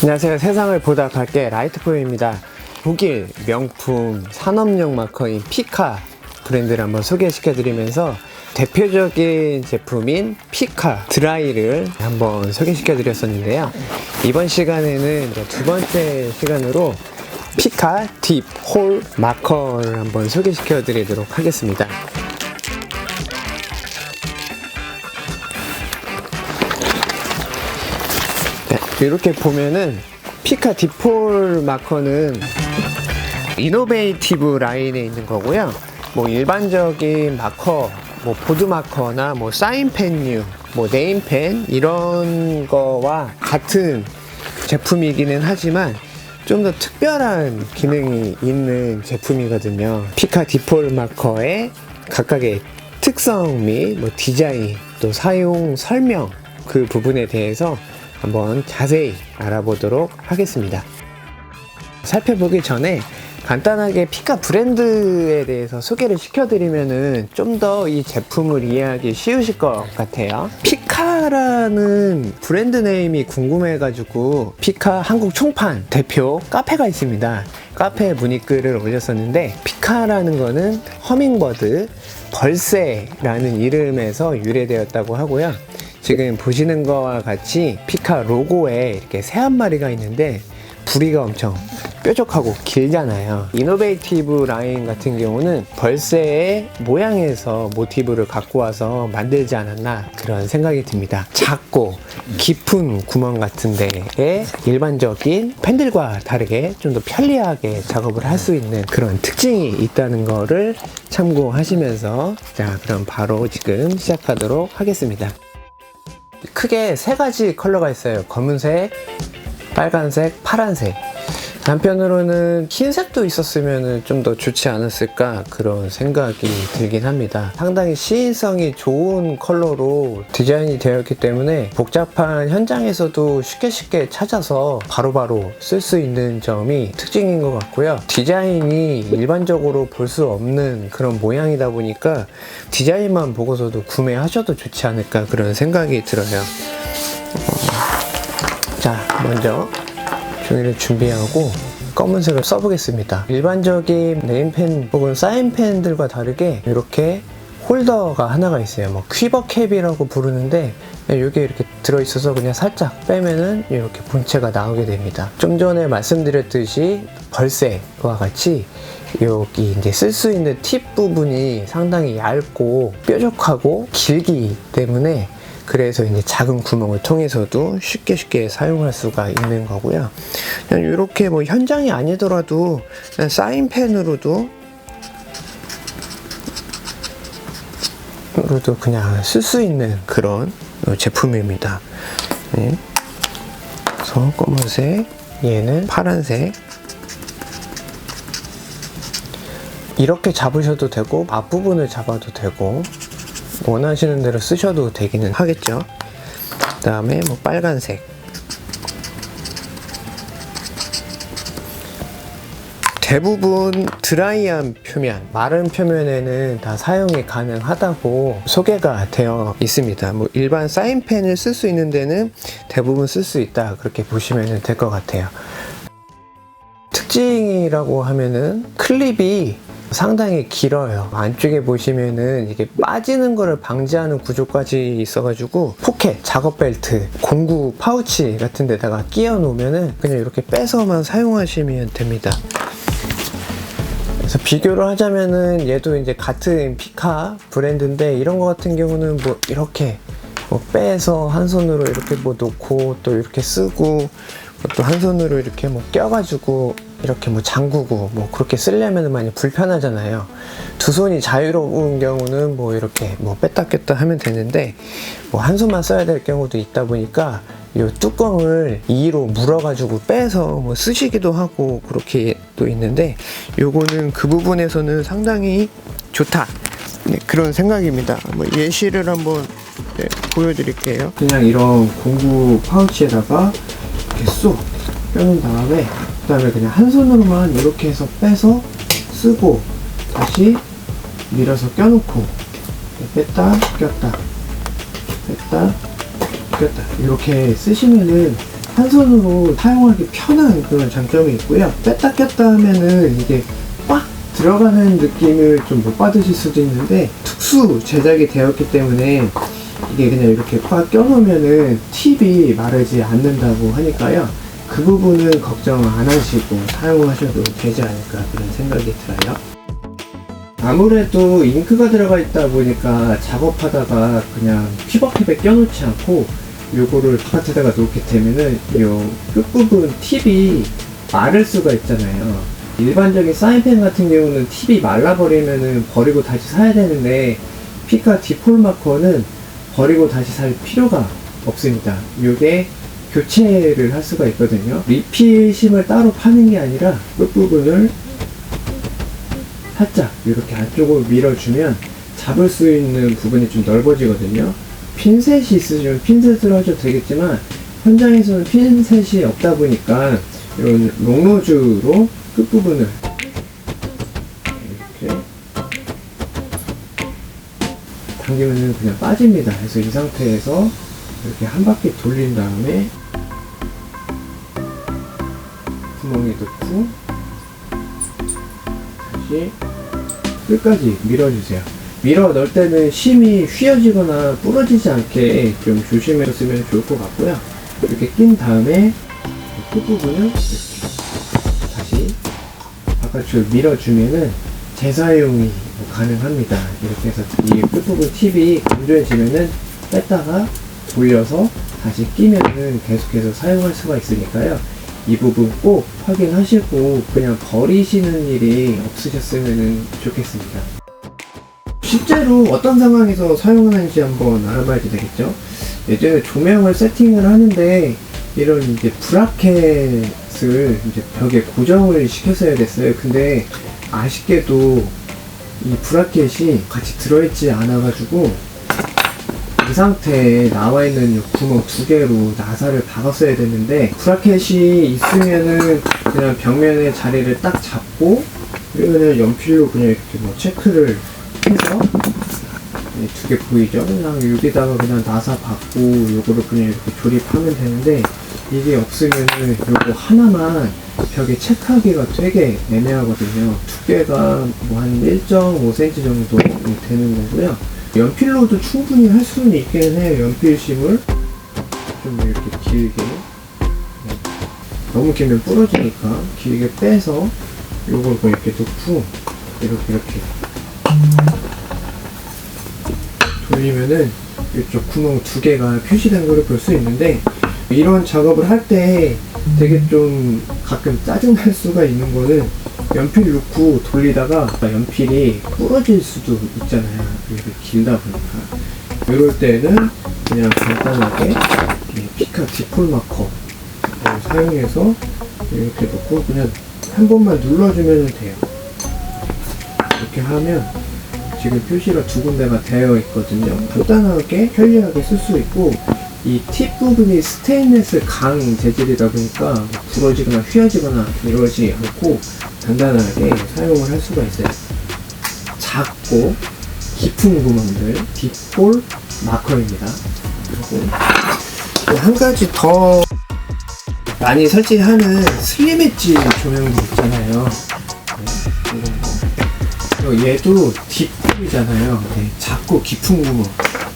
안녕하세요. 세상을 보다 밝게 라이트포유입니다. 독일 명품 산업용 마커인 피카 브랜드를 한번 소개시켜드리면서 대표적인 제품인 피카 드라이를 한번 소개시켜드렸었는데요. 이번 시간에는 두 번째 시간으로 피카 딥 홀 마커를 한번 소개시켜드리도록 하겠습니다. 이렇게 보면은 피카 딥홀 마커는 이노베이티브 라인에 있는 거고요. 뭐 일반적인 마커, 뭐 보드 마커나 뭐 사인펜류, 뭐 네임펜 이런 거와 같은 제품이기는 하지만 좀 더 특별한 기능이 있는 제품이거든요. 피카 딥홀 마커의 각각의 특성 및 뭐 디자인, 또 사용 설명 그 부분에 대해서 한번 자세히 알아보도록 하겠습니다. 살펴보기 전에 간단하게 피카 브랜드에 대해서 소개를 시켜드리면은 좀 더 이 제품을 이해하기 쉬우실 것 같아요. 피카라는 브랜드 네임이 궁금해가지고 피카 한국 총판 대표 카페가 있습니다. 카페에 문의글을 올렸었는데 피카라는 거는 허밍버드 벌새라는 이름에서 유래되었다고 하고요. 지금 보시는 거와 같이 피카 로고에 이렇게 새 한 마리가 있는데 부리가 엄청 뾰족하고 길잖아요. 이노베이티브 라인 같은 경우는 벌새의 모양에서 모티브를 갖고 와서 만들지 않았나 그런 생각이 듭니다. 작고 깊은 구멍 같은 데에 일반적인 펜들과 다르게 좀 더 편리하게 작업을 할 수 있는 그런 특징이 있다는 거를 참고하시면서 자, 그럼 바로 지금 시작하도록 하겠습니다. 크게 세 가지 컬러가 있어요. 검은색, 빨간색, 파란색. 한편으로는 흰색도 있었으면 좀 더 좋지 않았을까 그런 생각이 들긴 합니다. 상당히 시인성이 좋은 컬러로 디자인이 되었기 때문에 복잡한 현장에서도 쉽게 찾아서 바로바로 쓸 수 있는 점이 특징인 것 같고요. 디자인이 일반적으로 볼 수 없는 그런 모양이다 보니까 디자인만 보고서도 구매하셔도 좋지 않을까 그런 생각이 들어요. 자, 먼저 종이를 준비하고 검은색을 써보겠습니다. 일반적인 네임펜 혹은 사인펜들과 다르게 이렇게 홀더가 하나가 있어요. 뭐 퀴버 캡이라고 부르는데 이게 이렇게 들어있어서 그냥 살짝 빼면은 이렇게 본체가 나오게 됩니다. 좀 전에 말씀드렸듯이 벌새와 같이 여기 이제 쓸 수 있는 팁 부분이 상당히 얇고 뾰족하고 길기 때문에 그래서 이제 작은 구멍을 통해서도 쉽게 사용할 수가 있는 거고요. 그냥 이렇게 뭐 현장이 아니더라도 그냥 사인펜으로도 그냥 쓸 수 있는 그런 제품입니다. 네. 그래서 검은색, 얘는 파란색. 이렇게 잡으셔도 되고 앞부분을 잡아도 되고 원하시는 대로 쓰셔도 되기는 하겠죠. 그 다음에 뭐 빨간색, 대부분 드라이한 표면, 마른 표면에는 다 사용이 가능하다고 소개가 되어 있습니다. 뭐 일반 사인펜을 쓸 수 있는 데는 대부분 쓸 수 있다 그렇게 보시면 될 것 같아요. 특징이라고 하면은 클립이 상당히 길어요. 안쪽에 보시면은 이게 빠지는 거를 방지하는 구조까지 있어가지고 포켓, 작업 벨트, 공구 파우치 같은 데다가 끼워 놓으면은 그냥 이렇게 빼서만 사용하시면 됩니다. 그래서 비교를 하자면은 얘도 이제 같은 피카 브랜드인데 이런 거 같은 경우는 뭐 이렇게 뭐 빼서 한 손으로 이렇게 뭐 놓고 또 이렇게 쓰고 또 한 손으로 이렇게 뭐 껴가지고 이렇게 뭐 잠그고 뭐 그렇게 쓰려면 많이 불편하잖아요. 두 손이 자유로운 경우는 뭐 이렇게 뭐 뺐다 꼈다 하면 되는데 뭐 한 손만 써야 될 경우도 있다 보니까 이 뚜껑을 2로 물어가지고 빼서 뭐 쓰시기도 하고 그렇게 또 있는데 요거는 그 부분에서는 상당히 좋다. 네, 그런 생각입니다. 뭐 예시를 한번 보여드릴게요. 그냥 이런 공구 파우치에다가 이렇게 쏙 껴놓은 다음에 그 다음에 그냥 한 손으로만 이렇게 해서 빼서 쓰고 다시 밀어서 껴놓고 뺐다 꼈다 뺐다 꼈다 이렇게 쓰시면은 한 손으로 사용하기 편한 그런 장점이 있고요. 뺐다 꼈다 하면은 이게 꽉 들어가는 느낌을 좀 못 받으실 수도 있는데, 특수 제작이 되었기 때문에 이게 그냥 이렇게 꽉 껴놓으면은 팁이 마르지 않는다고 하니까요. 그 부분은 걱정 안 하시고 사용하셔도 되지 않을까 그런 생각이 들어요. 아무래도 잉크가 들어가 있다 보니까 작업하다가 그냥 피벗캡에 껴놓지 않고 요거를 바깥에다가 놓게 되면은 요 끝부분 팁이 마를 수가 있잖아요. 일반적인 사인펜 같은 경우는 팁이 말라버리면은 버리고 다시 사야 되는데, 피카 디폴 마커는 버리고 다시 살 필요가 없습니다. 요게 교체를 할 수가 있거든요. 리필심을 따로 파는 게 아니라 끝부분을 살짝 이렇게 안쪽으로 밀어주면 잡을 수 있는 부분이 좀 넓어지거든요. 핀셋이 있으시면 핀셋으로 하셔도 되겠지만, 현장에서는 핀셋이 없다 보니까 이런 롱노즈로 끝부분을 이렇게 당기면 그냥 빠집니다. 그래서 이 상태에서 이렇게 한 바퀴 돌린 다음에 구멍에 넣고 다시 끝까지 밀어주세요. 밀어 넣을 때는 심이 휘어지거나 부러지지 않게 좀 조심해서 쓰면 좋을 것 같고요. 이렇게 낀 다음에 끝부분을 이렇게 다시 바깥쪽으로 밀어주면은 재사용이 가능합니다. 이렇게 해서 이 끝부분 팁이 건조해지면은 뺐다가 돌려서 다시 끼면은 계속해서 사용할 수가 있으니까요. 이 부분 꼭 확인하시고 그냥 버리시는 일이 없으셨으면 좋겠습니다. 실제로 어떤 상황에서 사용하는지 한번 알아봐야 되겠죠. 예전에 조명을 세팅을 하는데 이런 이제 브라켓을 이제 벽에 고정을 시켰어야 됐어요. 근데 아쉽게도 이 브라켓이 같이 들어있지 않아가지고 이 상태에 나와 있는 이 구멍 두 개로 나사를 박았어야 됐는데, 브라켓이 있으면은 그냥 벽면에 자리를 딱 잡고, 그리고 그냥 연필로 그냥 이렇게 뭐 체크를 해서 두 개 보이죠? 그냥 여기다가 그냥 나사 받고 요거를 그냥 이렇게 조립하면 되는데, 이게 없으면은 요거 하나만 벽에 체크하기가 되게 애매하거든요. 두께가 뭐 한 1.5cm 정도 되는 거고요. 연필로도 충분히 할 수는 있기는 해요. 연필심을 좀 이렇게 길게, 너무 길면 부러지니까 길게 빼서 요걸 이렇게 놓고 이렇게 돌리면은 이쪽 구멍 두 개가 표시된 거를 볼 수 있는데, 이런 작업을 할 때 되게 좀 가끔 짜증날 수가 있는 거는, 연필 놓고 돌리다가 연필이 부러질 수도 있잖아요. 이렇게 길다 보니까. 이럴 때는 그냥 간단하게 피카 디폴 마커 사용해서 이렇게 놓고 그냥 한 번만 눌러주면 돼요. 이렇게 하면 지금 표시가 두 군데가 되어 있거든요. 간단하게 편리하게 쓸 수 있고, 이 팁 부분이 스테인리스 강 재질이다 보니까 부러지거나 휘어지거나 이러지 않고 간단하게 사용을 할 수가 있어요. 작고 깊은 구멍들 디폴 마커입니다. 그리고 또 한 가지 더 많이 설치하는 슬림 엣지 조명들 있잖아요. 이런 거. 얘도 디폴이잖아요. 작고 깊은 구멍.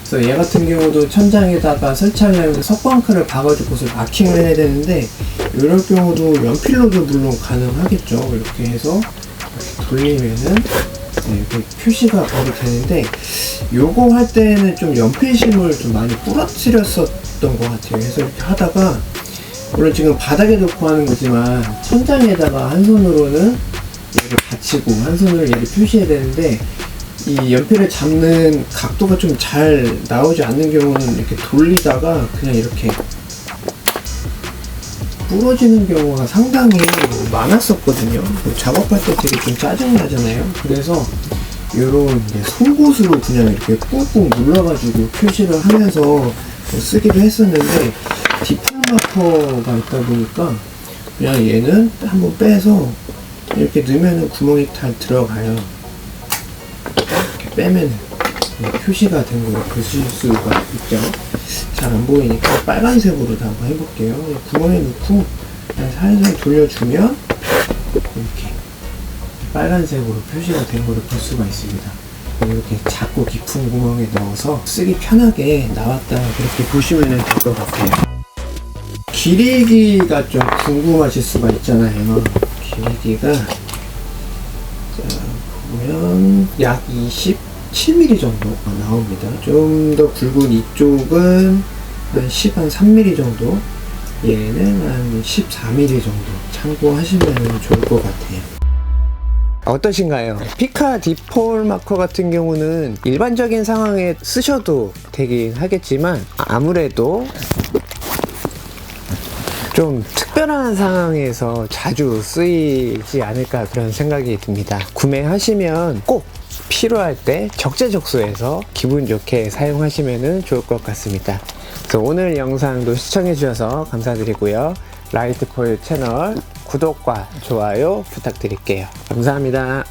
그래서 얘 같은 경우도 천장에다가 설치하려면 석광칼을 박아주고서 마킹을 해야 되는데, 이럴 경우도 연필로도 물론 가능하겠죠. 이렇게 해서 이렇게 돌리면은 이렇게 표시가 바로 되는데, 요거 할 때는 좀 연필심을 좀 많이 부러뜨렸었던 것 같아요. 그래서 이렇게 하다가, 물론 지금 바닥에 놓고 하는 거지만 천장에다가 한 손으로는 얘를 받치고 한 손으로 얘를 표시해야 되는데, 이 연필을 잡는 각도가 좀 잘 나오지 않는 경우는 이렇게 돌리다가 그냥 이렇게 부러지는 경우가 상당히 많았었거든요. 작업할 때 되게 좀 짜증나잖아요. 그래서 요런 속옷으로 그냥 이렇게 꾹꾹 눌러가지고 표시를 하면서 쓰기도 했었는데, 디폴 마커가 있다 보니까 그냥 얘는 한번 빼서 이렇게 넣으면 구멍이 잘 들어가요. 이렇게 빼면 표시가 된 걸 보실 수가 있죠. 잘 안 보이니까 빨간색으로도 한번 해볼게요. 구멍에 넣고 살살 돌려주면 이렇게 빨간색으로 표시가 된 거를 볼 수가 있습니다. 이렇게 작고 깊은 구멍에 넣어서 쓰기 편하게 나왔다, 그렇게 보시면 될 것 같아요. 길이가 좀 궁금하실 수가 있잖아요. 길이가 보면 약 27mm 정도 나옵니다. 좀 더 굵은 이쪽은 한 3mm 정도, 얘는 한 14mm 정도 참고하시면 좋을 것 같아요. 어떠신가요? 피카 디폴 마커 같은 경우는 일반적인 상황에 쓰셔도 되긴 하겠지만, 아무래도 좀 특별한 상황에서 자주 쓰이지 않을까, 그런 생각이 듭니다. 구매하시면 꼭 필요할 때 적재적소해서 기분 좋게 사용하시면 좋을 것 같습니다. 그래서 오늘 영상도 시청해 주셔서 감사드리고요. 라이트포유 채널 구독과 좋아요 부탁드릴게요. 감사합니다.